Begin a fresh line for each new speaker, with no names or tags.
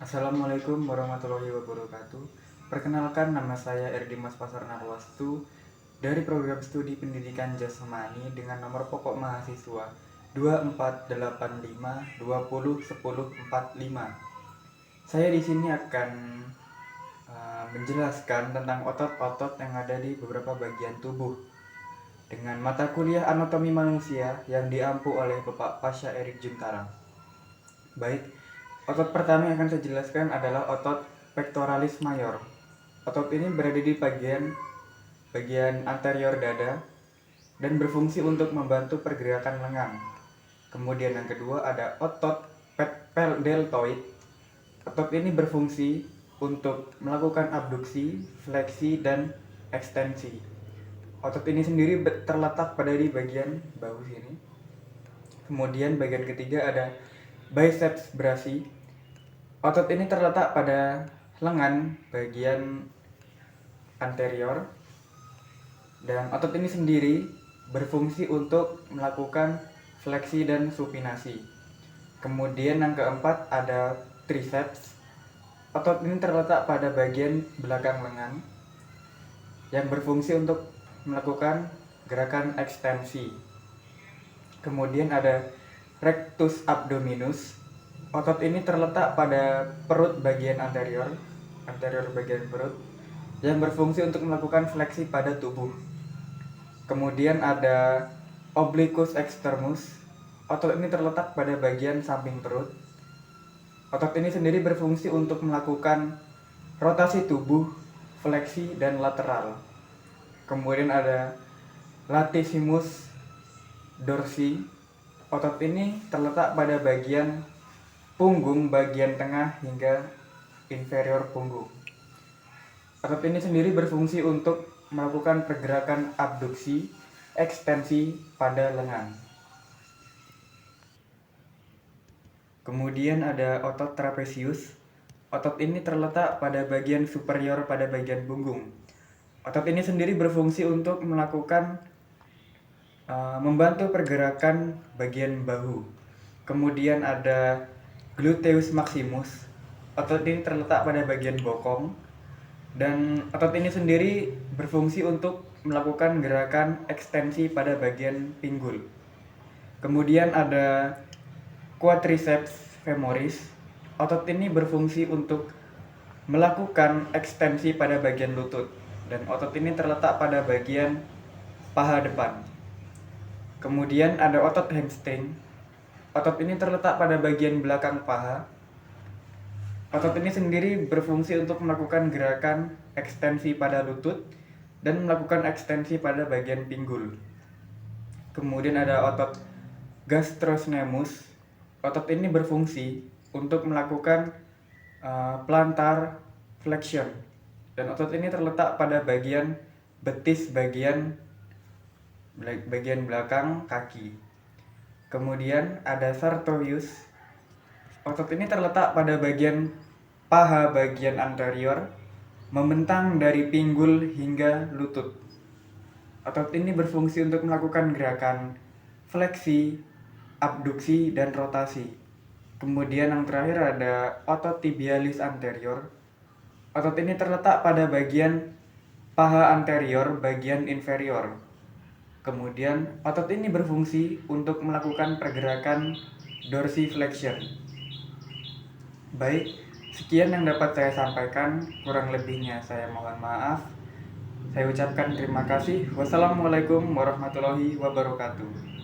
Assalamualaikum warahmatullahi wabarakatuh. Perkenalkan, nama saya Erdimas Pasar Narwastu dari program studi pendidikan jasmani dengan nomor pokok mahasiswa 2485201045. Saya di sini akan menjelaskan tentang otot-otot yang ada di beberapa bagian tubuh dengan mata kuliah anatomi manusia yang diampu oleh Bapak Pasha Erik Juntarang. Baik, otot pertama yang akan saya jelaskan adalah otot pectoralis major. Otot ini berada di bagian anterior dada dan berfungsi untuk membantu pergerakan lengan. Kemudian yang kedua ada otot deltoid. Otot ini berfungsi untuk melakukan abduksi, fleksi, dan ekstensi. Otot ini sendiri terletak pada di bagian bahu sini. Kemudian bagian ketiga ada biceps brachii. Otot ini terletak pada lengan bagian anterior, dan otot ini sendiri berfungsi untuk melakukan fleksi dan supinasi. Kemudian yang keempat ada triceps. Otot ini terletak pada bagian belakang lengan yang berfungsi untuk melakukan gerakan ekstensi. Kemudian ada rectus abdominus. Otot ini terletak pada perut bagian anterior bagian perut, yang berfungsi untuk melakukan fleksi pada tubuh. Kemudian ada obliquus externus. Otot ini terletak pada bagian samping perut. Otot ini sendiri berfungsi untuk melakukan rotasi tubuh, fleksi, dan lateral. Kemudian ada latissimus dorsi. Otot ini terletak pada bagian punggung bagian tengah hingga inferior punggung. Otot ini sendiri berfungsi untuk melakukan pergerakan abduksi, ekstensi pada lengan. Kemudian ada otot trapezius. Otot ini terletak pada bagian superior pada bagian punggung. Otot ini sendiri berfungsi untuk melakukan membantu pergerakan bagian bahu. Kemudian ada gluteus maximus. Otot ini terletak pada bagian bokong, dan otot ini sendiri berfungsi untuk melakukan gerakan ekstensi pada bagian pinggul. Kemudian ada quadriceps femoris. Otot ini berfungsi untuk melakukan ekstensi pada bagian lutut, dan otot ini terletak pada bagian paha depan. Kemudian ada otot hamstring. Otot ini terletak pada bagian belakang paha. Otot ini sendiri berfungsi untuk melakukan gerakan ekstensi pada lutut dan melakukan ekstensi pada bagian pinggul. Kemudian ada otot gastrocnemius. Otot ini berfungsi untuk melakukan plantar flexion, dan otot ini terletak pada bagian betis bagian belakang kaki. Kemudian ada sartorius. Otot ini terletak pada bagian paha bagian anterior, membentang dari pinggul hingga lutut. Otot ini berfungsi untuk melakukan gerakan fleksi, abduksi, dan rotasi. Kemudian yang terakhir ada otot tibialis anterior. Otot ini terletak pada bagian paha anterior bagian inferior. Kemudian otot ini berfungsi untuk melakukan pergerakan dorsiflexion. Baik, sekian yang dapat saya sampaikan. Kurang lebihnya saya mohon maaf. Saya ucapkan terima kasih. Wassalamualaikum warahmatullahi wabarakatuh.